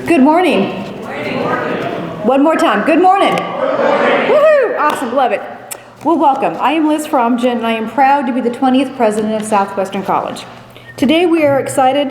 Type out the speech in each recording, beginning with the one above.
Good morning. One more time. Good morning. Woohoo! Awesome. Love it. Well, welcome. I am Liz Fromgen, and I am proud to be the 20th president of Southwestern College. Today we are excited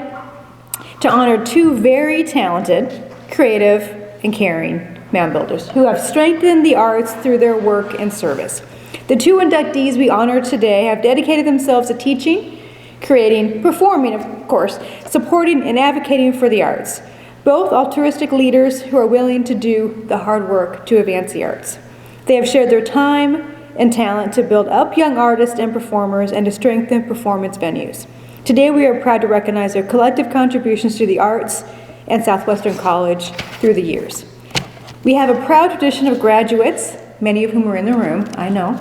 to honor two very talented, creative, and caring mound builders who have strengthened the arts through their work and service. The two inductees we honor today have dedicated themselves to teaching, creating, performing, of course, supporting and advocating for the arts. Both altruistic leaders who are willing to do the hard work to advance the arts. They have shared their time and talent to build up young artists and performers and to strengthen performance venues. Today we are proud to recognize their collective contributions to the arts and Southwestern College through the years. We have a proud tradition of graduates, many of whom are in the room, I know,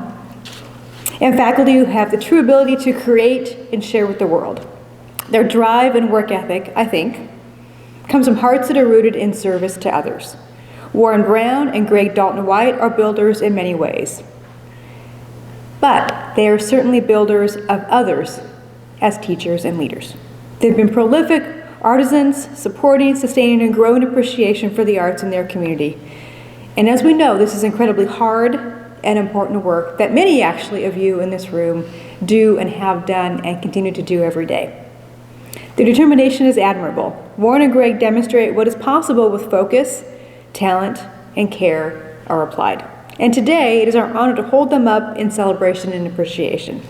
and faculty who have the true ability to create and share with the world. Their drive and work ethic, I think, comes from hearts that are rooted in service to others. Warren Brown and Greg Dalton-White are builders in many ways, but they are certainly builders of others as teachers and leaders. They've been prolific artisans, supporting, sustaining, and growing appreciation for the arts in their community. And as we know, this is incredibly hard and important work that many actually of you in this room do and have done and continue to do every day. Their determination is admirable. Warren and Greg demonstrate what is possible with focus, talent, and care are applied. And today, it is our honor to hold them up in celebration and appreciation.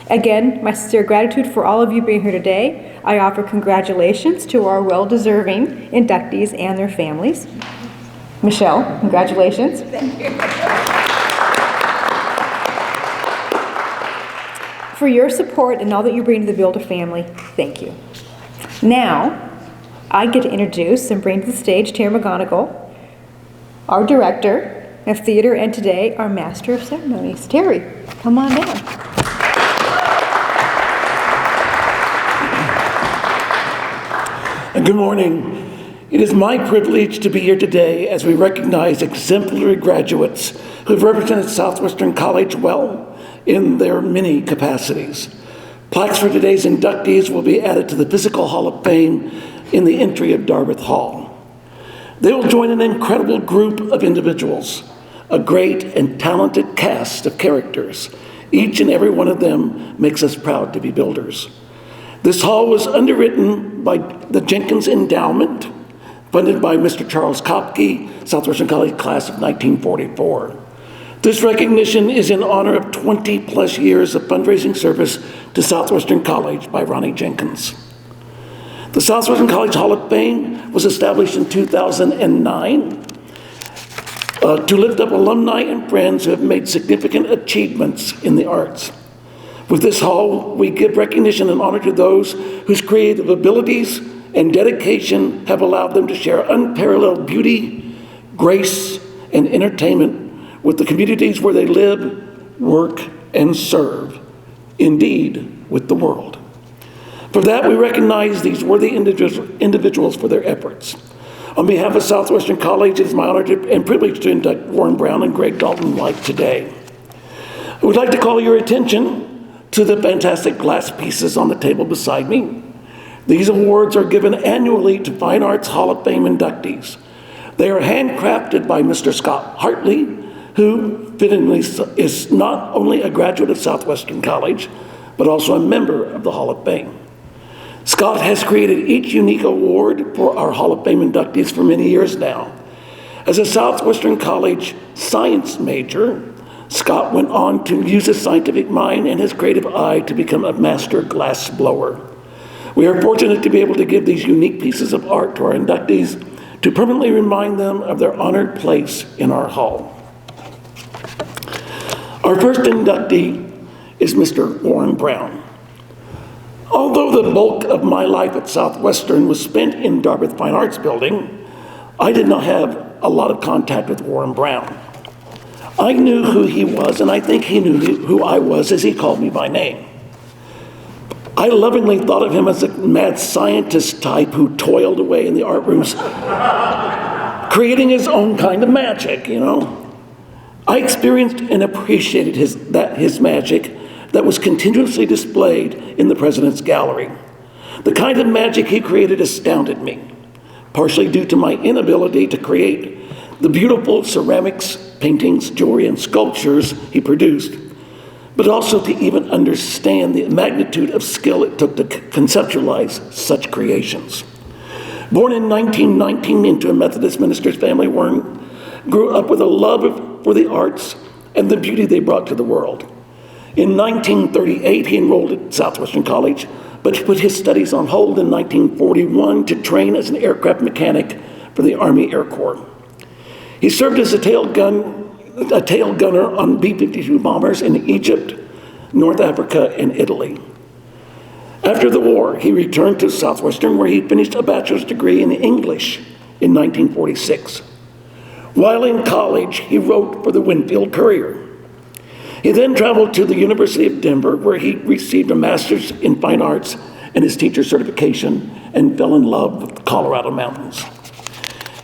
Again, my sincere gratitude for all of you being here today. I offer congratulations to our well-deserving inductees and their families. Michelle, congratulations. Thank you. For your support and all that you bring to the Builder family, thank you. Now, I get to introduce and bring to the stage Terry McGonigal, our director of theater, and today our master of ceremonies. Terry, come on down. Good morning. It is my privilege to be here today as we recognize exemplary graduates who have represented Southwestern College well in their many capacities. Plaques for today's inductees will be added to the Physical Hall of Fame in the entry of Dartmouth Hall. They will join an incredible group of individuals, a great and talented cast of characters. Each and every one of them makes us proud to be builders. This hall was underwritten by the Jenkins Endowment, funded by Mr. Charles Kopke, Southwestern College class of 1944. This recognition is in honor of 20 plus years of fundraising service to Southwestern College by Ronnie Jenkins. The Southwestern College Hall of Fame was established in 2009 to lift up alumni and friends who have made significant achievements in the arts. With this hall, we give recognition and honor to those whose creative abilities and dedication have allowed them to share unparalleled beauty, grace, and entertainment with the communities where they live, work, and serve, indeed, with the world. For that, we recognize these worthy individuals for their efforts. On behalf of Southwestern College, it is my honor and privilege to induct Warren Brown and Greg Dalton-White today. I would like to call your attention to the fantastic glass pieces on the table beside me. These awards are given annually to Fine Arts Hall of Fame inductees. They are handcrafted by Mr. Scott Hartley, who fittingly is not only a graduate of Southwestern College, but also a member of the Hall of Fame. Scott has created each unique award for our Hall of Fame inductees for many years now. As a Southwestern College science major, Scott went on to use his scientific mind and his creative eye to become a master glass blower. We are fortunate to be able to give these unique pieces of art to our inductees to permanently remind them of their honored place in our hall. Our first inductee is Mr. Warren Brown. Although the bulk of my life at Southwestern was spent in Dartmouth Fine Arts Building, I did not have a lot of contact with Warren Brown. I knew who he was, and I think he knew who I was as he called me by name. I lovingly thought of him as a mad scientist type who toiled away in the art rooms, creating his own kind of magic, you know. I experienced and appreciated his magic that was continuously displayed in the President's Gallery. The kind of magic he created astounded me. partially due to my inability to create the beautiful ceramics, paintings, jewelry, and sculptures he produced, but also to even understand the magnitude of skill it took to conceptualize such creations. Born in 1919 into a Methodist minister's family, Warren grew up with a love for the arts and the beauty they brought to the world. In 1938, he enrolled at Southwestern College, but put his studies on hold in 1941 to train as an aircraft mechanic for the Army Air Corps. He served as a tail gunner on B-52 bombers in Egypt, North Africa, and Italy. After the war, he returned to Southwestern, where he finished a bachelor's degree in English in 1946. While in college, he wrote for the Winfield Courier. He then traveled to the University of Denver, where he received a master's in fine arts and his teacher certification, and fell in love with the Colorado mountains.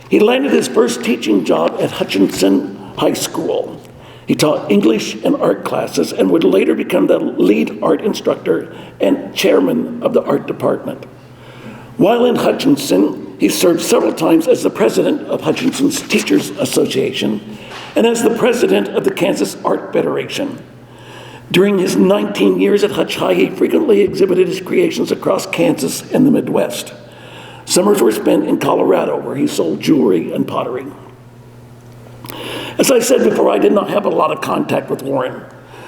He landed his first teaching job at Richardson High School. He taught English and art classes and would later become the lead art instructor and chairman of the art department. While in Hutchinson, he served several times as the president of Hutchinson's Teachers Association and as the president of the Kansas Art Federation. During his 19 years at Hutch High, he frequently exhibited his creations across Kansas and the Midwest. Summers were spent in Colorado, where he sold jewelry and pottery. As I said before, I did not have a lot of contact with Warren,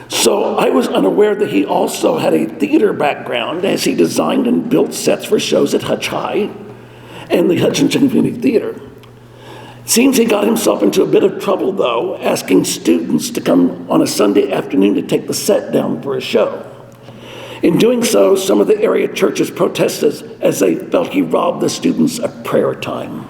so I was unaware that he also had a theater background, as he designed and built sets for shows at Hutch High and the Hutchinson Community Theater. It seems he got himself into a bit of trouble, though, asking students to come on a Sunday afternoon to take the set down for a show. In doing so, some of the area churches protested as they felt he robbed the students of prayer time.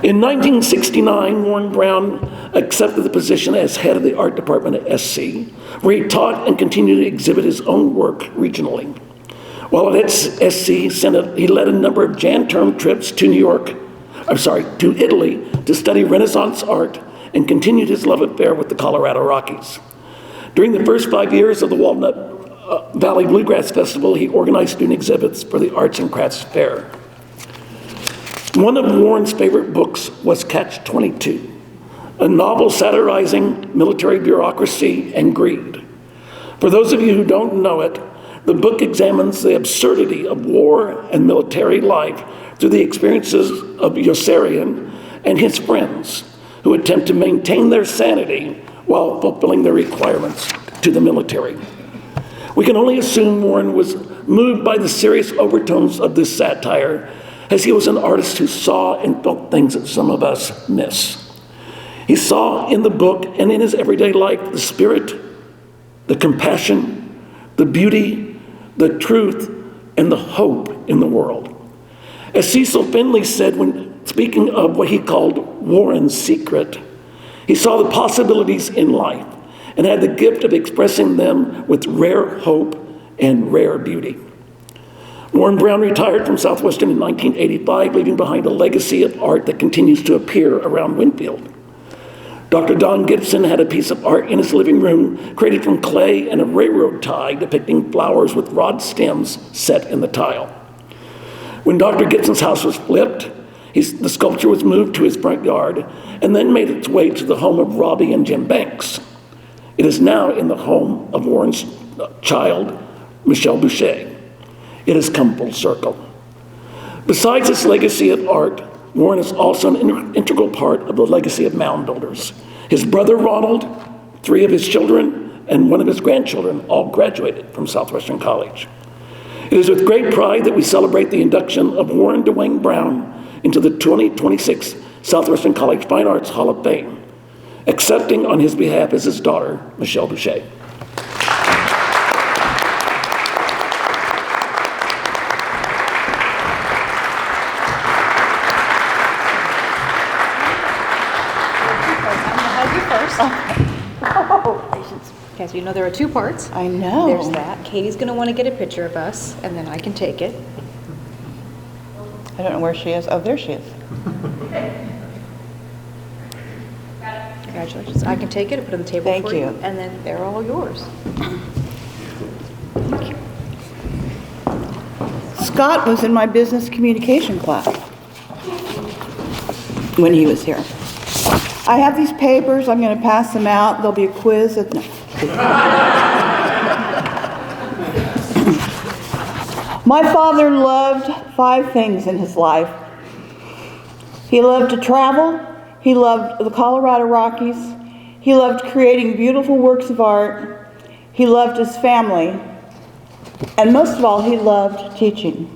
In 1969, Warren Brown accepted the position as head of the art department at SC, where he taught and continued to exhibit his own work regionally. While at SC, he led a number of Jan-term trips to to Italy to study Renaissance art and continued his love affair with the Colorado Rockies. During the first 5 years of the Walnut Valley Bluegrass Festival, he organized student exhibits for the Arts and Crafts Fair. One of Warren's favorite books was Catch-22, a novel satirizing military bureaucracy and greed. For those of you who don't know it, the book examines the absurdity of war and military life through the experiences of Yossarian and his friends, who attempt to maintain their sanity while fulfilling their requirements to the military. We can only assume Warren was moved by the serious overtones of this satire, as he was an artist who saw and felt things that some of us miss. He saw in the book and in his everyday life the spirit, the compassion, the beauty, the truth, and the hope in the world. As Cecil Finley said when speaking of what he called Warren's secret, he saw the possibilities in life and had the gift of expressing them with rare hope and rare beauty. Warren Brown retired from Southwestern in 1985, leaving behind a legacy of art that continues to appear around Winfield. Dr. Don Gibson had a piece of art in his living room created from clay and a railroad tie depicting flowers with rod stems set in the tile. When Dr. Gibson's house was flipped, the sculpture was moved to his front yard and then made its way to the home of Robbie and Jim Banks. It is now in the home of Warren's child, Michelle Boucher. It has come full circle. Besides its legacy of art, Warren is also an integral part of the legacy of mound builders. His brother Ronald, 3 of his children, and 1 of his grandchildren all graduated from Southwestern College. It is with great pride that we celebrate the induction of Warren Dwayne Brown into the 2026 Southwestern College Fine Arts Hall of Fame. Accepting on his behalf is his daughter, Michelle Boucher. Okay, so you know there are 2 parts. I know. There's that. Katie's going to want to get a picture of us, and then I can take it. I don't know where she is. Oh, there she is. Congratulations. I can take it and put it on the table Thank for you. you. And then they're all yours. Scott was in my business communication class. when he was here. I have these papers. I'm going to pass them out. There'll be a quiz. My father loved 5 things in his life. He loved to travel. He loved the Colorado Rockies. He loved creating beautiful works of art. He loved his family. And most of all, he loved teaching.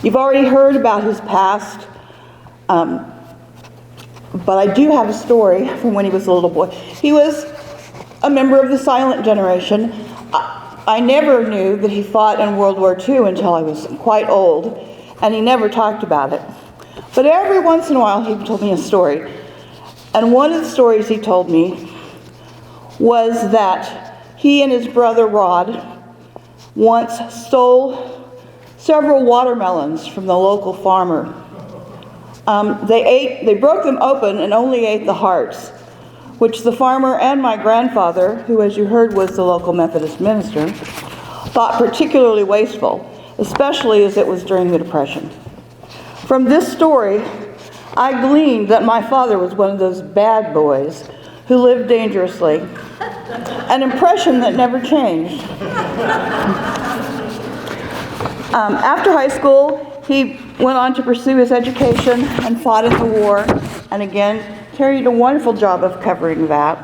You've already heard about his past, but I do have a story from when he was a little boy. He was a member of the silent generation. I never knew that he fought in World War II until I was quite old, and he never talked about it. But every once in a while he told me a story. And one of the stories he told me was that he and his brother Rod once stole several watermelons from the local farmer. They broke them open and only ate the hearts, which the farmer and my grandfather, who as you heard was the local Methodist minister, thought particularly wasteful, especially as it was during the Depression. From this story, I gleaned that my father was one of those bad boys who lived dangerously, an impression that never changed. After high school, he went on to pursue his education and fought in the war, and again, Terry did a wonderful job of covering that.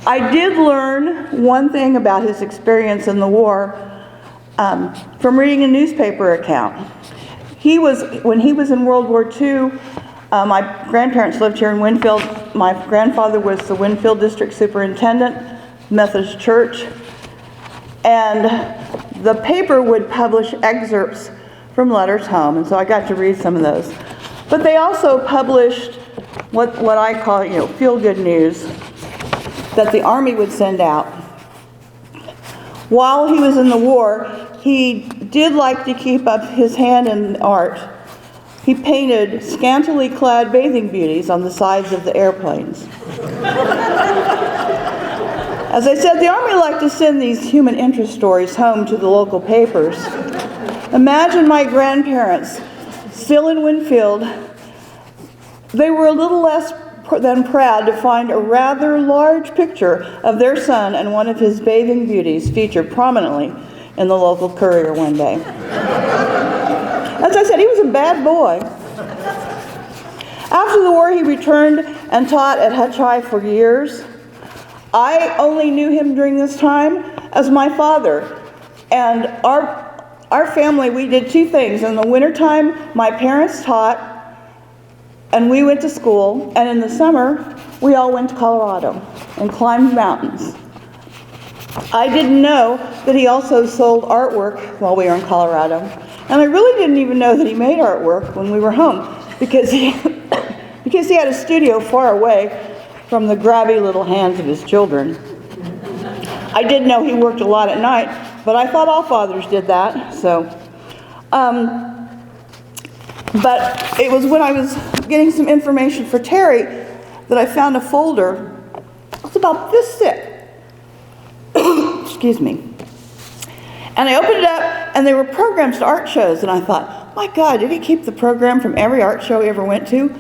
I did learn one thing about his experience in the war from reading a newspaper account. When he was in World War II, my grandparents lived here in Winfield. My grandfather was the Winfield District Superintendent, Methodist Church, and the paper would publish excerpts from letters home, and so I got to read some of those. But they also published what I call, feel-good news that the Army would send out. While he was in the war, he did like to keep up his hand in art. He painted scantily clad bathing beauties on the sides of the airplanes. As I said, the Army liked to send these human interest stories home to the local papers. Imagine my grandparents, still in Winfield. They were a little less than proud to find a rather large picture of their son and one of his bathing beauties featured prominently in the local Courier one day. As I said, he was a bad boy. After the war, he returned and taught at Hutch High for years. I only knew him during this time as my father. And our family, we did 2 things. In the wintertime, my parents taught, and we went to school. And in the summer, we all went to Colorado and climbed mountains. I didn't know that he also sold artwork while we were in Colorado. And I really didn't even know that he made artwork when we were home, because he had a studio far away from the grabby little hands of his children. I did know he worked a lot at night, but I thought all fathers did that. But it was when I was getting some information for Terry that I found a folder. It's about this thick. Excuse me. And I opened it up, and there were programs to art shows, and I thought, my God, did he keep the program from every art show he ever went to?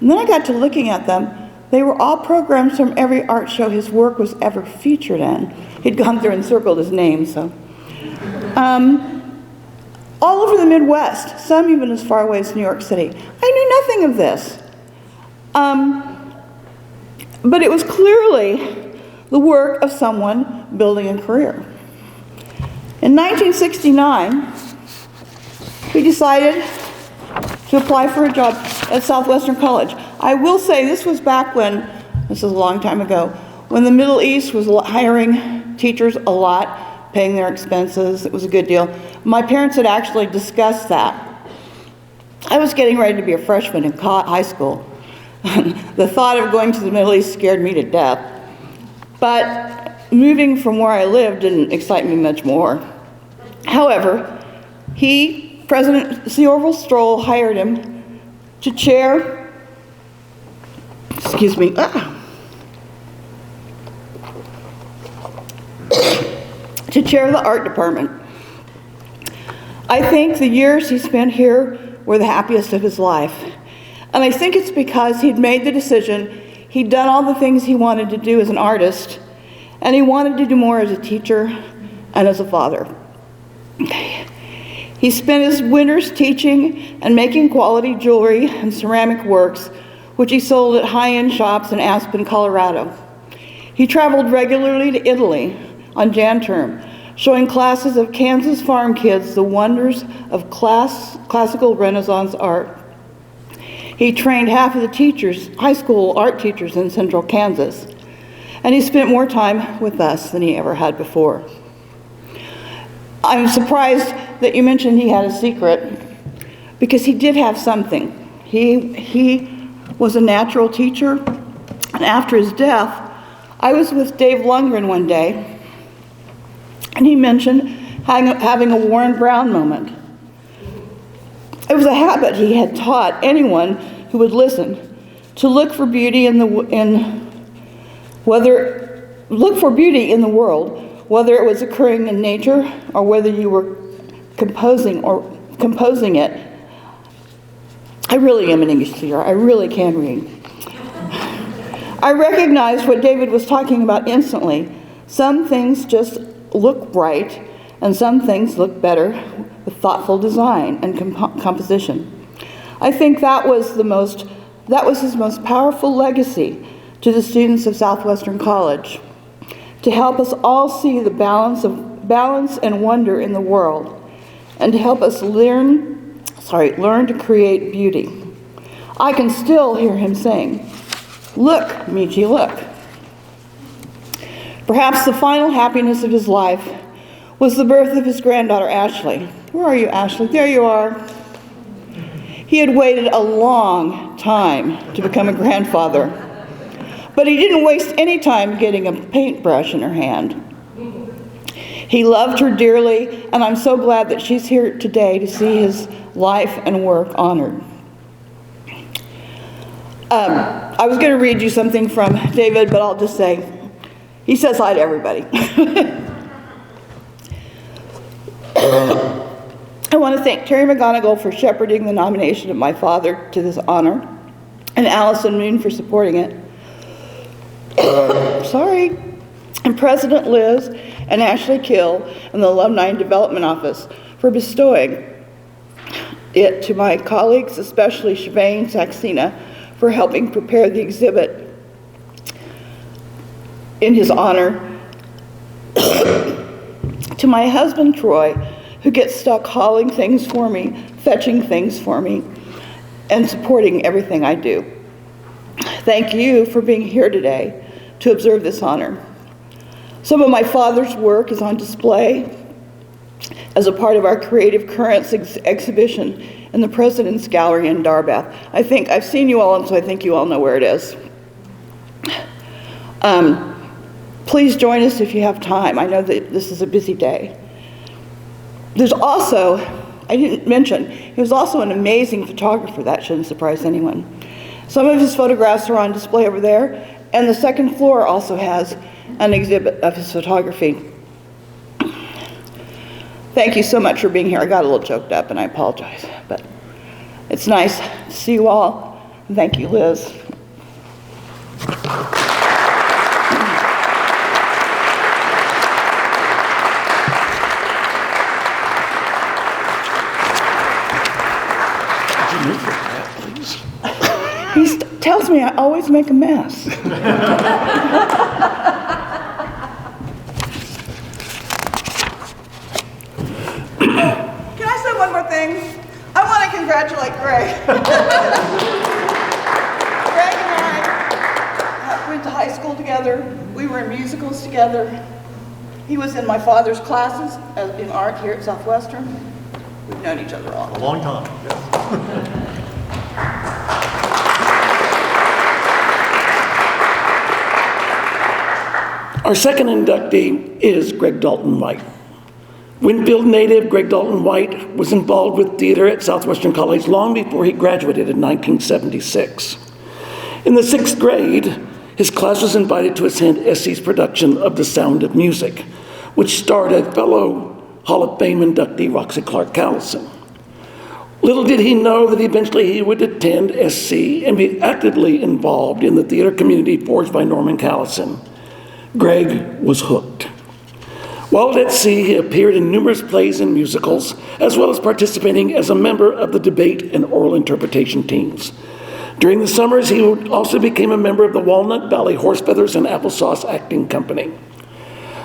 And then I got to looking at them. They were all programs from every art show his work was ever featured in. He'd gone through and circled his name, so. All over the Midwest, some even as far away as New York City. I knew nothing of this. But it was clearly the work of someone building a career. In 1969, we decided to apply for a job at Southwestern College. I will say this was back when, this is a long time ago, when the Middle East was hiring teachers a lot, paying their expenses. It was a good deal. My parents had actually discussed that. I was getting ready to be a freshman in high school. The thought of going to the Middle East scared me to death. But moving from where I lived didn't excite me much more. However, President C. Orville Stroll hired him to chair, to chair the art department. I think the years he spent here were the happiest of his life. And I think it's because he'd made the decision, he'd done all the things he wanted to do as an artist, and he wanted to do more as a teacher and as a father. He spent his winters teaching and making quality jewelry and ceramic works, which he sold at high-end shops in Aspen, Colorado. He traveled regularly to Italy on Jan term, showing classes of Kansas farm kids the wonders of classical Renaissance art. He trained half of the teachers, high school art teachers in central Kansas, and he spent more time with us than he ever had before. I'm surprised that you mentioned he had a secret, because he did have something. He was a natural teacher, and after his death, I was with Dave Lundgren one day, and he mentioned having a Warren Brown moment. It was a habit he had taught anyone who would listen to look for beauty in the world, whether it was occurring in nature or whether you were composing it. I really am an English teacher. I really can read. I recognized what David was talking about instantly. Some things just look right, and some things look better with thoughtful design and composition. I think that was his most powerful legacy to the students of Southwestern College, to help us all see the balance and wonder in the world, and to help us learn to create beauty. I can still hear him saying, "Look, Michi, look." Perhaps the final happiness of his life was the birth of his granddaughter, Ashley. Where are you, Ashley? There you are. He had waited a long time to become a grandfather, but he didn't waste any time getting a paintbrush in her hand. He loved her dearly, and I'm so glad that she's here today to see his life and work honored. I was going to read you something from David, but I'll just say, he says hi to everybody. I want to thank Terry McGonigal for shepherding the nomination of my father to this honor, and Allison Moon for supporting it. And President Liz and Ashley Kill and the Alumni and Development Office for bestowing it to my colleagues, especially Shivane Saxena, for helping prepare the exhibit in his honor. To my husband, Troy, who gets stuck hauling things for me, fetching things for me, and supporting everything I do. Thank you for being here today to observe this honor. Some of my father's work is on display as a part of our Creative Currents exhibition in the President's Gallery in Darbath. I think I've seen you all, and so I think you all know where it is. Please join us if you have time. I know that this is a busy day. There's also, I didn't mention, he was also an amazing photographer. That shouldn't surprise anyone. Some of his photographs are on display over there, and the second floor also has an exhibit of his photography. Thank you so much for being here. I got a little choked up, and I apologize, but it's nice to see you all. Thank you, Liz. He tells me I always make a mess. Can I say one more thing? I want to congratulate Greg. Greg and I went to high school together. We were in musicals together. He was in my father's classes in art here at Southwestern. We've known each other all. A long time, yes. Our second inductee is Greg Dalton-White. Winfield native Greg Dalton-White was involved with theater at Southwestern College long before he graduated in 1976. In the 6th grade, his class was invited to attend Essie's production of The Sound of Music, which starred a fellow Hall of Fame inductee, Roxy Clark Callison. Little did he know that eventually he would attend SC and be actively involved in the theater community forged by Norman Callison. Greg was hooked. While at SC, he appeared in numerous plays and musicals, as well as participating as a member of the debate and oral interpretation teams. During the summers, he also became a member of the Walnut Valley Horse Feathers and Applesauce Acting Company.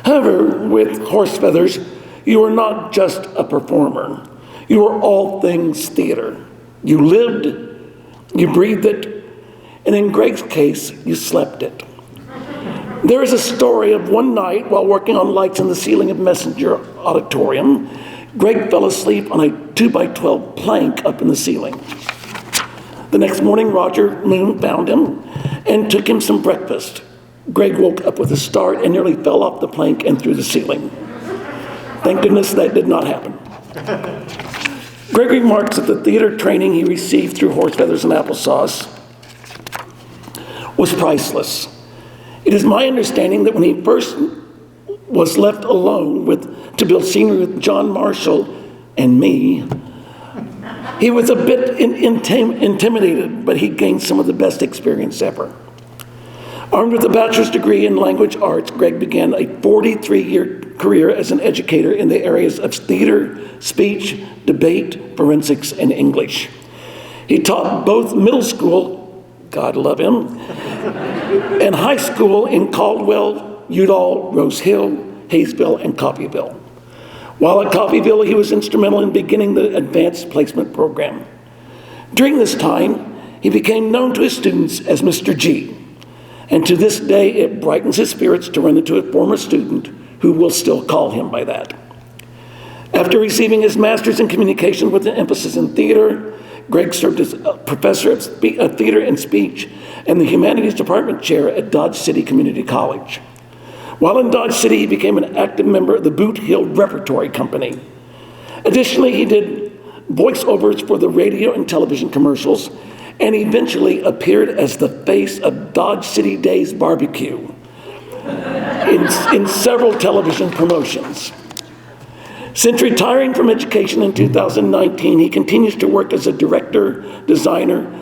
However, with Horse Feathers, you were not just a performer. You were all things theater. You lived, you breathed it, and in Greg's case, you slept it. There is a story of one night while working on lights in the ceiling of Messenger Auditorium, Greg fell asleep on a 2x12 plank up in the ceiling. The next morning, Roger Moon found him and took him some breakfast. Greg woke up with a start and nearly fell off the plank and through the ceiling. Thank goodness that did not happen. Greg remarks that the theater training he received through Horse Feathers and Applesauce was priceless. It is my understanding that when he first was left alone to build scenery with John Marshall and me, he was a bit intimidated, but he gained some of the best experience ever. Armed with a bachelor's degree in language arts, Greg began a 43-year career as an educator in the areas of theater, speech, debate, forensics, and English. He taught both middle school, God love him, and high school in Caldwell, Udall, Rose Hill, Hayesville, and Coffeyville. While at Coffeyville, he was instrumental in beginning the advanced placement program. During this time, he became known to his students as Mr. G, and to this day, it brightens his spirits to run into a former student who will still call him by that. After receiving his master's in communication with an emphasis in theater, Greg served as a professor of theater and speech and the humanities department chair at Dodge City Community College. While in Dodge City, he became an active member of the Boot Hill Repertory Company. Additionally, he did voiceovers for the radio and television commercials, and eventually appeared as the face of Dodge City Days Barbecue in several television promotions. Since retiring from education in 2019, he continues to work as a director, designer,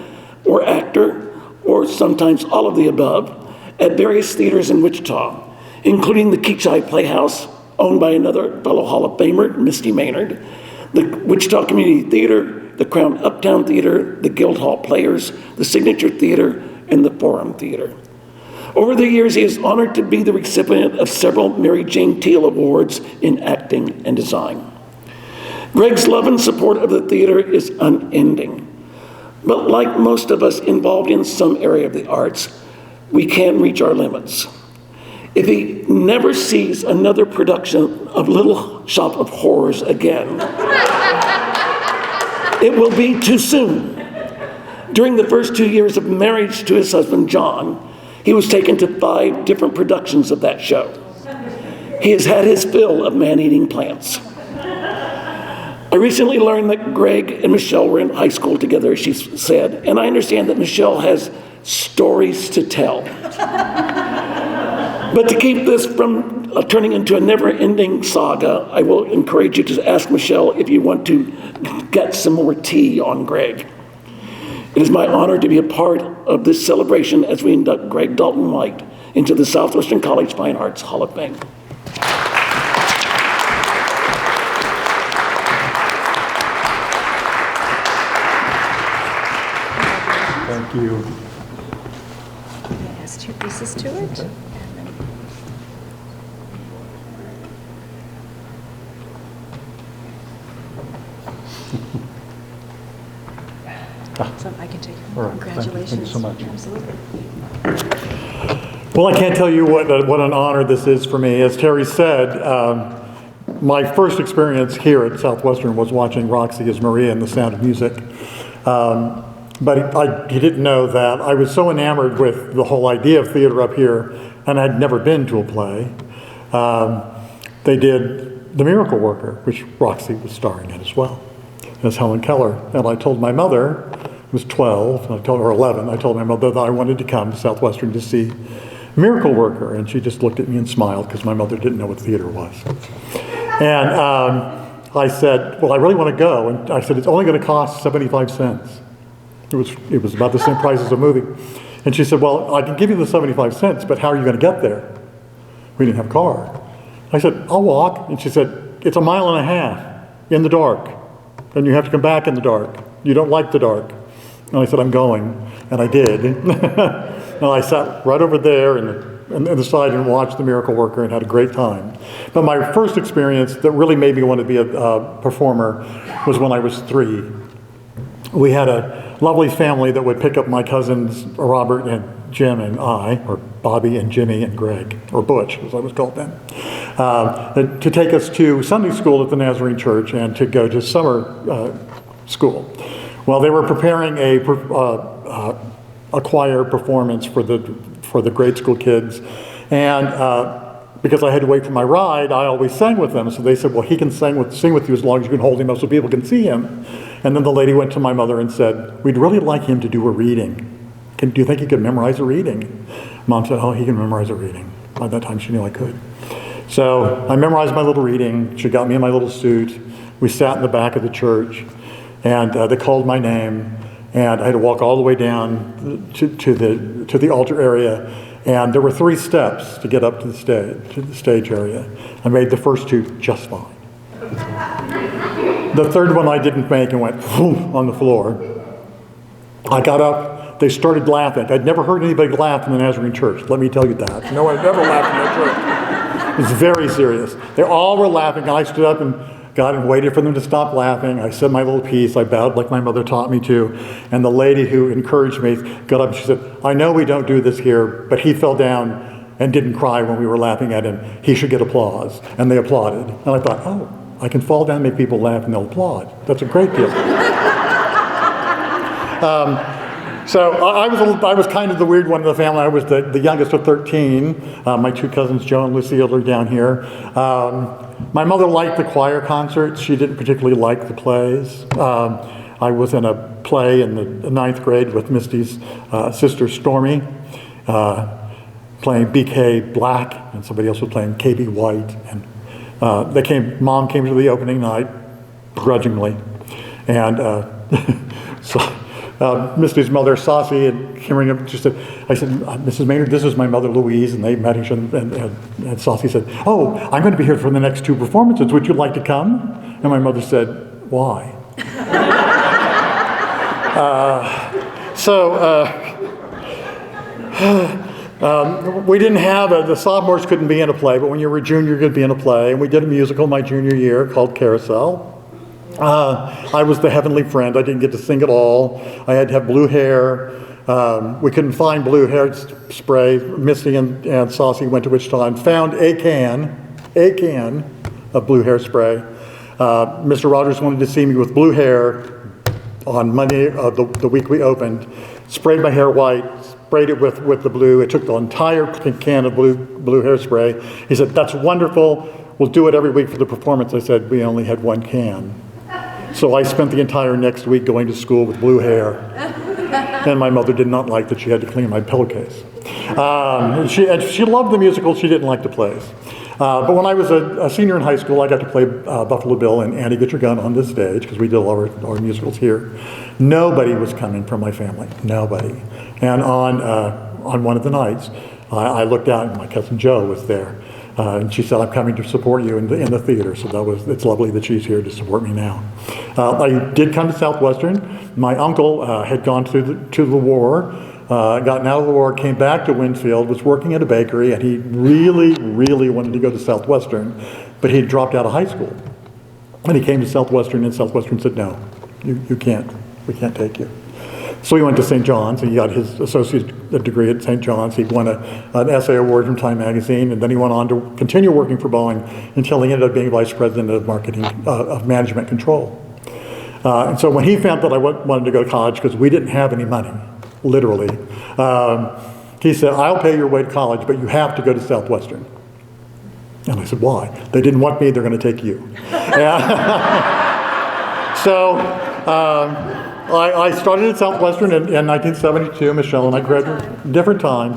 or actor, or sometimes all of the above, at various theaters in Wichita, including the Keachai Playhouse, owned by another fellow Hall of Famer, Misty Maynard, the Wichita Community Theater, the Crown Uptown Theater, the Guildhall Players, the Signature Theater, and the Forum Theater. Over the years, he is honored to be the recipient of several Mary Jane Teal Awards in acting and design. Greg's love and support of the theater is unending. But like most of us involved in some area of the arts, we can reach our limits. If he never sees another production of Little Shop of Horrors again, it will be too soon. During the first 2 years of marriage to his husband, John, he was taken to 5 different productions of that show. He has had his fill of man-eating plants. I recently learned that Greg and Michelle were in high school together, as she said, and I understand that Michelle has stories to tell. But to keep this from turning into a never-ending saga, I will encourage you to ask Michelle if you want to get some more tea on Greg. It is my honor to be a part of this celebration as we induct Greg Dalton-White into the Southwestern College Fine Arts Hall of Fame. Thank you. It has 2 pieces to it. So I can take it. All right. Congratulations. Thank you so much. Absolutely. Well, I can't tell you what an honor this is for me. As Terry said, my first experience here at Southwestern was watching Roxy as Maria in The Sound of Music. But he didn't know that I was so enamored with the whole idea of theater up here, and I'd never been to a play. They did The Miracle Worker, which Roxy was starring in as well, as Helen Keller. And I told my mother, who was 12, and I told her 11, I told my mother that I wanted to come to Southwestern to see Miracle Worker, and she just looked at me and smiled because my mother didn't know what theater was. And I said, well, I really want to go. And I said, it's only going to cost 75 cents. It was about the same price as a movie. And she said, well, I can give you the 75 cents, but how are you going to get there? We didn't have a car. I said, I'll walk. And she said, it's 1.5 miles in the dark. And you have to come back in the dark. You don't like the dark. And I said, I'm going. And I did. And I sat right over there in the side and watched The Miracle Worker and had a great time. But my first experience that really made me want to be a performer was when I was 3. We had a lovely family that would pick up my cousins, Robert and Jim and I, or Bobby and Jimmy and Greg, or Butch, as I was called then, to take us to Sunday school at the Nazarene Church and to go to summer school. Well, they were preparing a choir performance for the grade school kids, and because I had to wait for my ride, I always sang with them. So they said, well, he can sing with you as long as you can hold him up so people can see him. And then the lady went to my mother and said, we'd really like him to do a reading. Do you think he could memorize a reading? Mom said, oh, he can memorize a reading. By that time, she knew I could. So I mememorized my little reading. She got me in my little suit. We sat in the back of the church, and they called my name, and I had to walk all the way down to the altar area. And there were 3 steps to get up to the stage area. I made the first 2 just fine. The third one I didn't make and went on the floor. I got up, they started laughing. I'd never heard anybody laugh in the Nazarene Church, let me tell you that. No one had ever laughed in that church. It was very serious. They all were laughing, and I stood up and got and waited for them to stop laughing. I said my little piece, I bowed like my mother taught me to, and the lady who encouraged me got up and she said, I know we don't do this here, but he fell down and didn't cry when we were laughing at him. He should get applause. And they applauded. And I thought, oh, I can fall down and make people laugh and they'll applaud. That's a great deal. So I was kind of the weird one in the family. I was the youngest of 13. My 2 cousins, Joe and Lucille, are down here. My mother liked the choir concerts. She didn't particularly like the plays. I was in a play in the 9th grade with Misty's sister Stormy, playing B.K. Black, and somebody else was playing K.B. White. And Mom came to the opening night, begrudgingly, and Misty's mother, Saucy, and came up. She said, I said, Mrs. Maynard, this is my mother, Louise, and they met each other, and Saucy said, oh, I'm going to be here for the next 2 performances. Would you like to come? And my mother said, why? We didn't have the sophomores couldn't be in a play, but when you were a junior, you could be in a play, and we did a musical my junior year called Carousel. I was the heavenly friend. I didn't get to sing at all. I had to have blue hair. We couldn't find blue hair spray. Misty and Saucy went to Wichita and found a can of blue hairspray. Mr. Rogers wanted to see me with blue hair on Monday, the week we opened. Sprayed my hair white, sprayed it with the blue. It took the entire can of blue hairspray. He said, that's wonderful. We'll do it every week for the performance. I said, we only had 1 can. So I spent the entire next week going to school with blue hair. And my mother did not like that she had to clean my pillowcase. She loved the musical. She didn't like the plays. But when I was a senior in high school, I got to play Buffalo Bill and Annie Get Your Gun on this stage, because we did all our musicals here. Nobody was coming from my family. Nobody. And on one of the nights, I looked out and my cousin Jo was there. And she said, I'm coming to support you in the theater. So it's lovely that she's here to support me now. I did come to Southwestern. My uncle had gone to the war, gotten out of the war, came back to Winfield, was working at a bakery, and he really, really wanted to go to Southwestern, but he had dropped out of high school. And he came to Southwestern, and Southwestern said, no, you can't. We can't take you. So he went to St. John's, and he got his associate degree at St. John's. He won an essay award from Time Magazine, and then he went on to continue working for Boeing until he ended up being vice president of of management control. And so when he found that I wanted to go to college, because we didn't have any money, literally, he said, I'll pay your way to college, but you have to go to Southwestern. And I said, why? They didn't want me, they're going to take you. I started at Southwestern in 1972. Michelle and I graduated. Different time.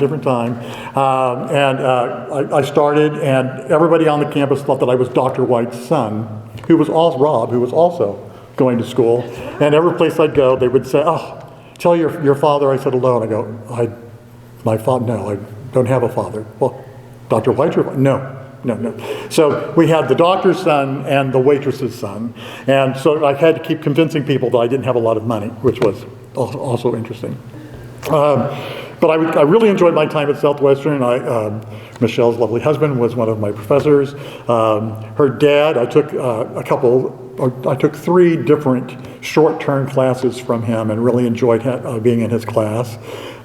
I started, and everybody on the campus thought that I was Dr. White's son, who was also going to school. And every place I'd go, they would say, "Oh, tell your father I said hello." And I go, "My father? No, I don't have a father." "Well, Dr. White's your father?" No. So we had the doctor's son and the waitress's son. And so I had to keep convincing people that I didn't have a lot of money, which was also interesting. But I really enjoyed my time at Southwestern. Michelle's lovely husband was one of my professors. Her dad, I took 3 different short-term classes from him and really enjoyed being in his class.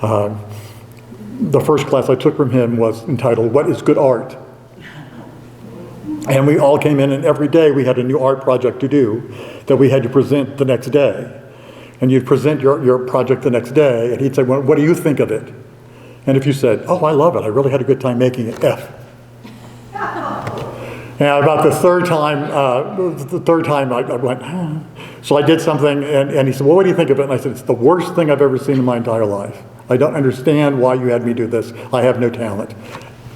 The first class I took from him was entitled, "What is Good Art?" And we all came in, and every day we had a new art project to do that we had to present the next day. And you'd present your project the next day, and he'd say, "Well, what do you think of it?" And if you said, "Oh, I love it, I really had a good time making it," F. And about the third time I went, "Oh." So I did something, and he said, "Well, what do you think of it?" And I said, "It's the worst thing I've ever seen in my entire life. I don't understand why you had me do this. I have no talent."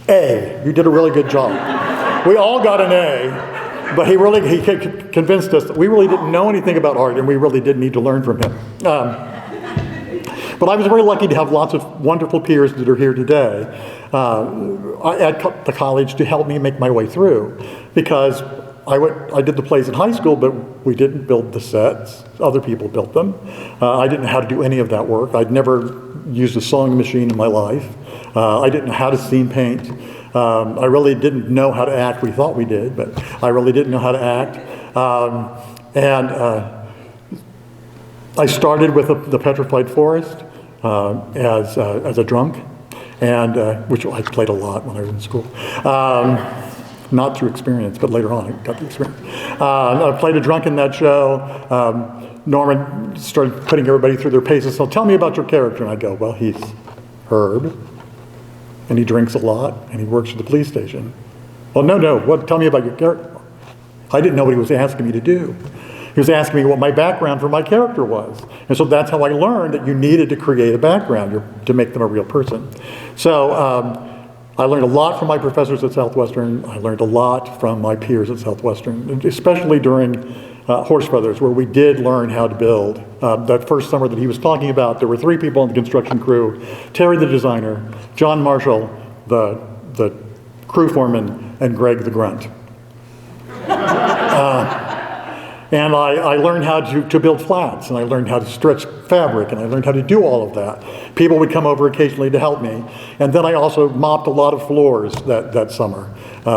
A, you did a really good job. We all got an A, but he convinced us that we really didn't know anything about art, and we really did need to learn from him. But I was very lucky to have lots of wonderful peers that are here today at the college to help me make my way through, because I did the plays in high school, but we didn't build the sets. Other people built them. I didn't know how to do any of that work. I'd never used a sewing machine in my life. I didn't know how to scene paint. I really didn't know how to act. We thought we did, but I really didn't know how to act. I started with the Petrified Forest as a drunk, and which I played a lot when I was in school. Not through experience, but later on I got the experience. I played a drunk in that show. Norman started putting everybody through their paces. "So tell me about your character." And I go, "Well, he's Herb, and he drinks a lot, and he works at the police station." "Well, no, tell me about your character." I didn't know what he was asking me to do. He was asking me what my background for my character was. And so that's how I learned that you needed to create a background to make them a real person. So I learned a lot from my professors at Southwestern. I learned a lot from my peers at Southwestern, especially during Horse Feathers, where we did learn how to build. That first summer that he was talking about, there were 3 people on the construction crew: Terry the designer, John Marshall, the crew foreman, and Greg the grunt. And I learned how to build flats, and I learned how to stretch fabric, and I learned how to do all of that. People would come over occasionally to help me. And then I also mopped a lot of floors that summer,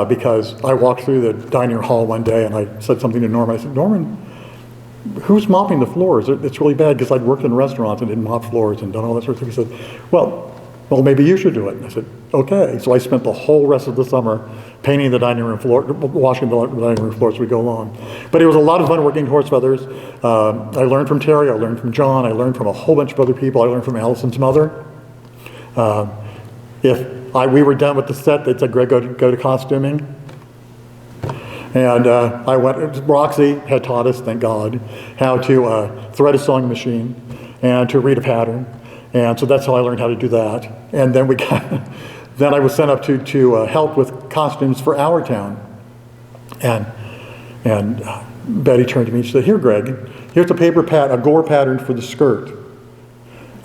because I walked through the dining hall one day and I said something to Norman. I said, "Norman, who's mopping the floors? It's really bad," because I'd worked in restaurants and did mop floors and done all that sort of thing. He said, well, maybe you should do it. And I said, "Okay." So I spent the whole rest of the summer painting the dining room floor, washing the dining room floor as we go along. But it was a lot of fun working Horse Feathers. I learned from Terry, I learned from John, I learned from a whole bunch of other people. I learned from Allison's mother. If we were done with the set, they'd say, "Greg, go to costuming." And I went, Roxy had taught us, thank God, how to thread a sewing machine and to read a pattern. And so that's how I learned how to do that. And then then I was sent up to help with costumes for our town. And Betty turned to me and she said, "Here, Greg, here's a gore pattern for the skirt.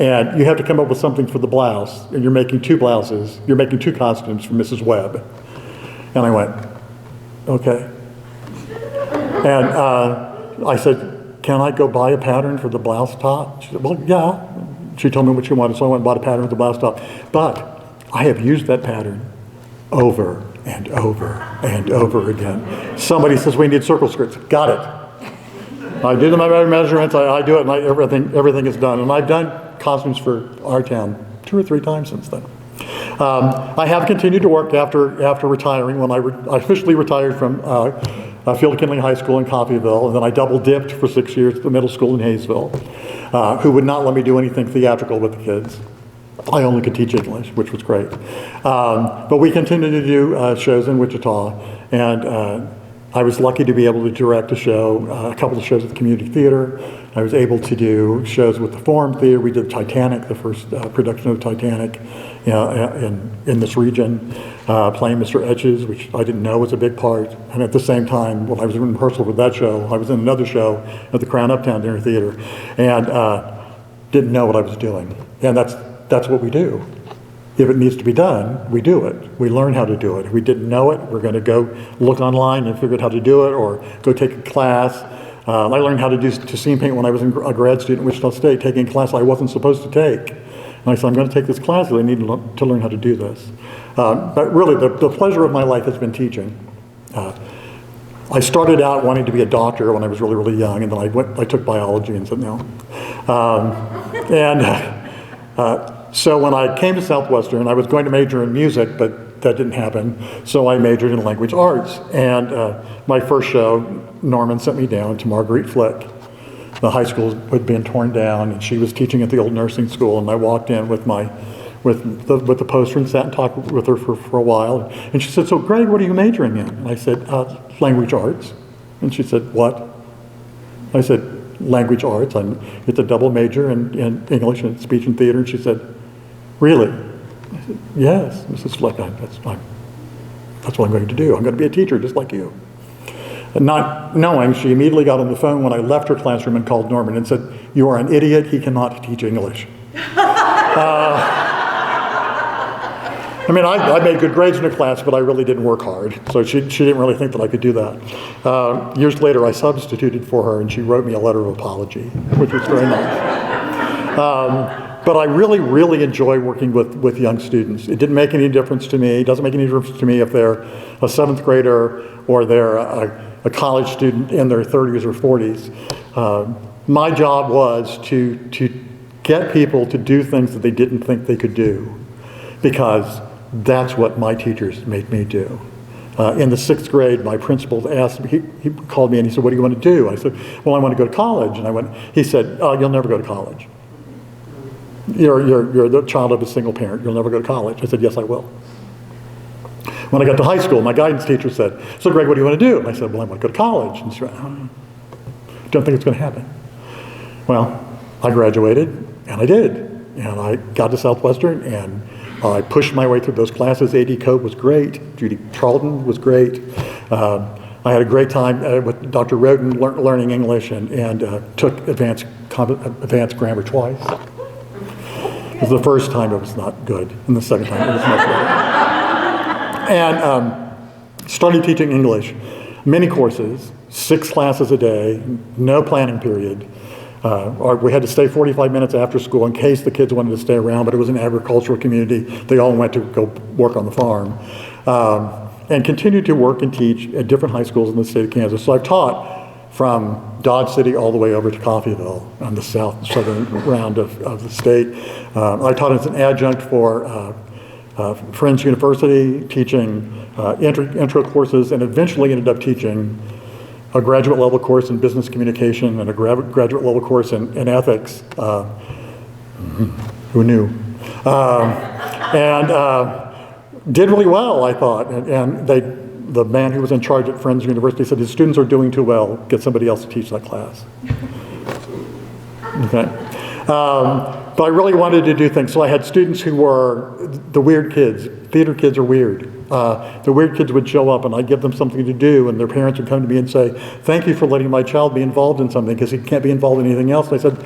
And you have to come up with something for the blouse. And you're making 2 blouses. You're making 2 costumes for Mrs. Webb." And I went, "Okay." And I said, "Can I go buy a pattern for the blouse top?" She said, "Well, yeah." She told me what she wanted, so I went and bought a pattern for the blouse top. But I have used that pattern over and over and over again. Somebody says we need circle skirts. Got it. I do the measurements, I do it, and everything is done. And I've done costumes for our town 2 or 3 times since then. I have continued to work after retiring. When I officially retired from Field Kindling High School in Coffeyville, and then I double dipped for 6 years at the middle school in Hayesville, who would not let me do anything theatrical with the kids. I only could teach English, which was great. But we continued to do shows in Wichita, and I was lucky to be able to direct a couple of shows at the community theater. I was able to do shows with the Forum Theater. We did Titanic, the first production of Titanic in this region. playing Mr. Etches, which I didn't know was a big part. And at the same time, when I was in rehearsal for that show, I was in another show at the Crown Uptown Dinner Theater, and didn't know what I was doing. And that's what we do. If it needs to be done, we do it. We learn how to do it. If we didn't know it, we're going to go look online and figure out how to do it, or go take a class. I learned how to do scene paint when I was a grad student at Wichita State, taking a class I wasn't supposed to take. And I said, I'm going to take this class because I need to learn how to do this. But really, the pleasure of my life has been teaching. I started out wanting to be a doctor when I was really, really young, and then I took biology and said no. So when I came to Southwestern, I was going to major in music, but that didn't happen. So I majored in language arts. And my first show, Norman sent me down to Marguerite Flick. The high school had been torn down, and she was teaching at the old nursing school. And I walked in with the poster and sat and talked with her for a while. And she said, "So Greg, what are you majoring in?" And I said, "Language arts." And she said, "What?" I said, "Language arts. It's a double major in English and speech and theater." And she said, "Really?" I said, "Yes." Mrs. Fleck, that's what I'm going to do. I'm going to be a teacher just like you. And not knowing, she immediately got on the phone when I left her classroom and called Norman and said, "You are an idiot. He cannot teach English." I mean, I made good grades in her class, but I really didn't work hard. So she didn't really think that I could do that. Years later, I substituted for her, and she wrote me a letter of apology, which was very nice. But I really, really enjoy working with young students. It didn't make any difference to me. It doesn't make any difference to me if they're a 7th grader or they're a college student in their 30s or 40s. My job was to get people to do things that they didn't think they could do, because that's what my teachers made me do. In the 6th grade, my principal asked me, he called me and he said, "What do you want to do?" I said, "Well, I want to go to college." And he said, "Oh, you'll never go to college. You're the child of a single parent. You'll never go to college." I said, "Yes, I will." When I got to high school, my guidance teacher said, "So Greg, what do you want to do?" And I said, "Well, I want to go to college." And she said, "Don't think it's going to happen." Well, I graduated, and I did. And I got to Southwestern, and I pushed my way through those classes. A.D. Cope was great. Judy Charlton was great. I had a great time with Dr. Roden learning English, and took advanced grammar twice. It was the first time it was not good, and the second time it was much better. And started teaching English, many courses, 6 classes a day, no planning period. Or we had to stay 45 minutes after school in case the kids wanted to stay around, but it was an agricultural community. They all went to go work on the farm. And continued to work and teach at different high schools in the state of Kansas. So I've taught from Dodge City all the way over to Coffeyville on the southern round of the state. I taught as an adjunct for Friends University, teaching intro courses, and eventually ended up teaching a graduate level course in business communication and a graduate level course in ethics. Who knew? And did really well, I thought. And the man who was in charge at Friends University said, "His students are doing too well. Get somebody else to teach that class." Okay. But I really wanted to do things. So I had students who were the weird kids. Theater kids are weird. The weird kids would show up, and I'd give them something to do, and their parents would come to me and say, "Thank you for letting my child be involved in something, because he can't be involved in anything else." And I said,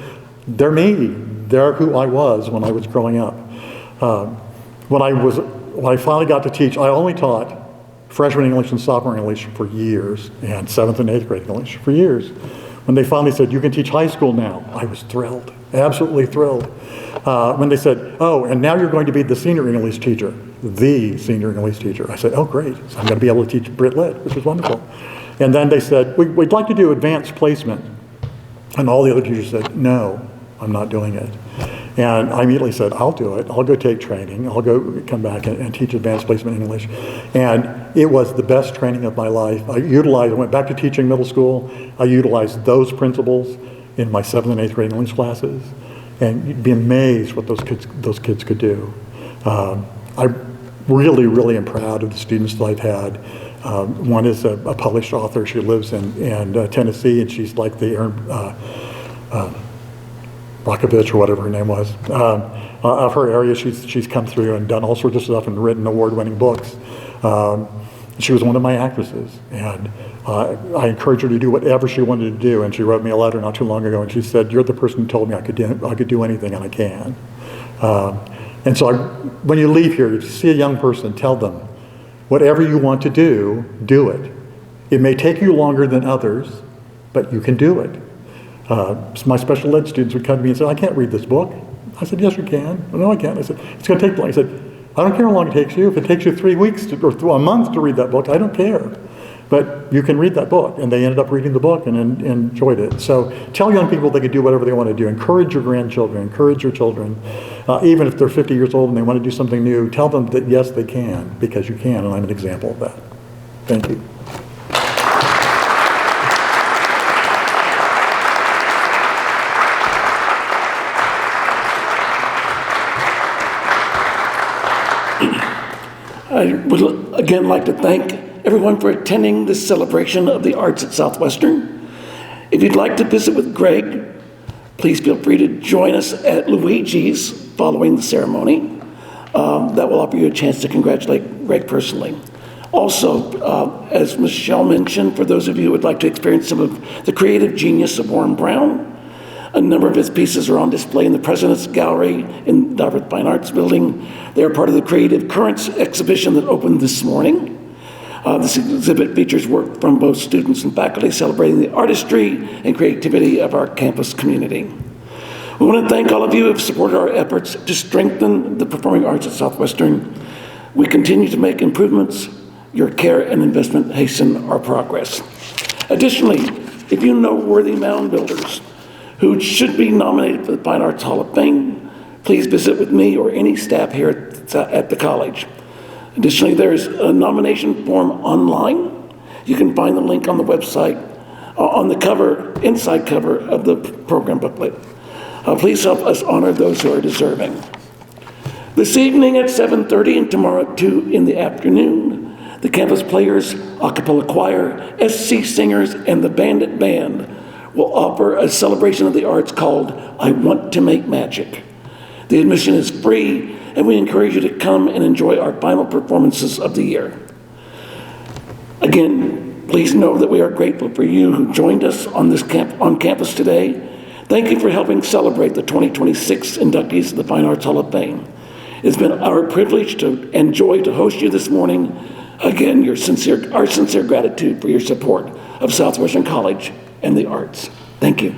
"They're me. They're who I was when I was growing up." When I finally got to teach, I only taught freshman English and sophomore English for years, and 7th and 8th grade English for years. When they finally said, "You can teach high school now," I was thrilled, absolutely thrilled. When they said, "Oh, and now you're going to be the senior English teacher," the senior English teacher, I said, "Oh, great. So I'm going to be able to teach Brit Lit," which was wonderful. And then they said, "We'd like to do advanced placement." And all the other teachers said, "No, I'm not doing it." And I immediately said, "I'll do it. I'll go take training. I'll go come back and teach advanced placement English." And it was the best training of my life. I went back to teaching middle school. I utilized those principles in my 7th and 8th grade English classes. And you'd be amazed what those kids could do. I really, really am proud of the students that I've had. One is a published author. She lives in Tennessee, and she's like the Brockovich or whatever her name was, of her area. She's come through and done all sorts of stuff and written award-winning books. She was one of my actresses, and I encouraged her to do whatever she wanted to do, and she wrote me a letter not too long ago, and she said, "You're the person who told me I could do anything, and I can." And so when you leave here, if you see a young person, tell them, whatever you want to do it. It may take you longer than others, but you can do it. So my special ed students would come to me and say, "I can't read this book." I said, "Yes, you can." "No, I can't." I said, "It's going to take long." I said, "I don't care how long it takes you. If it takes you 3 weeks or a month to read that book, I don't care. But you can read that book." And they ended up reading the book and enjoyed it. So tell young people they can do whatever they want to do. Encourage your grandchildren, encourage your children. Even if they're 50 years old and they want to do something new, tell them that yes, they can, because you can, and I'm an example of that. Thank you. I would again like to thank everyone for attending this celebration of the arts at Southwestern. If you'd like to visit with Greg, please feel free to join us at Luigi's following the ceremony. That will offer you a chance to congratulate Greg personally. Also, as Michelle mentioned, for those of you who would like to experience some of the creative genius of Warren Brown, a number of his pieces are on display in the President's Gallery in the Fine Arts Building. They are part of the Creative Currents exhibition that opened this morning. This exhibit features work from both students and faculty celebrating the artistry and creativity of our campus community. We want to thank all of you who have supported our efforts to strengthen the performing arts at Southwestern. We continue to make improvements. Your care and investment hasten our progress. Additionally, if you know worthy mound builders who should be nominated for the Fine Arts Hall of Fame, please visit with me or any staff here at the college. Additionally, there's a nomination form online. You can find the link on the website, on the cover, inside cover of the program booklet. Please help us honor those who are deserving. This evening at 7:30 and tomorrow at 2 in the afternoon, the campus players, a cappella choir, SC singers, and the Bandit Band will offer a celebration of the arts called I Want to Make Magic. The admission is free, and we encourage you to come and enjoy our final performances of the year. Again, please know that we are grateful for you who joined us on campus today. Thank you for helping celebrate the 2026 inductees of the Fine Arts Hall of Fame. It's been our privilege and joy to host you this morning. Again, our sincere gratitude for your support of Southwestern College and the arts. Thank you.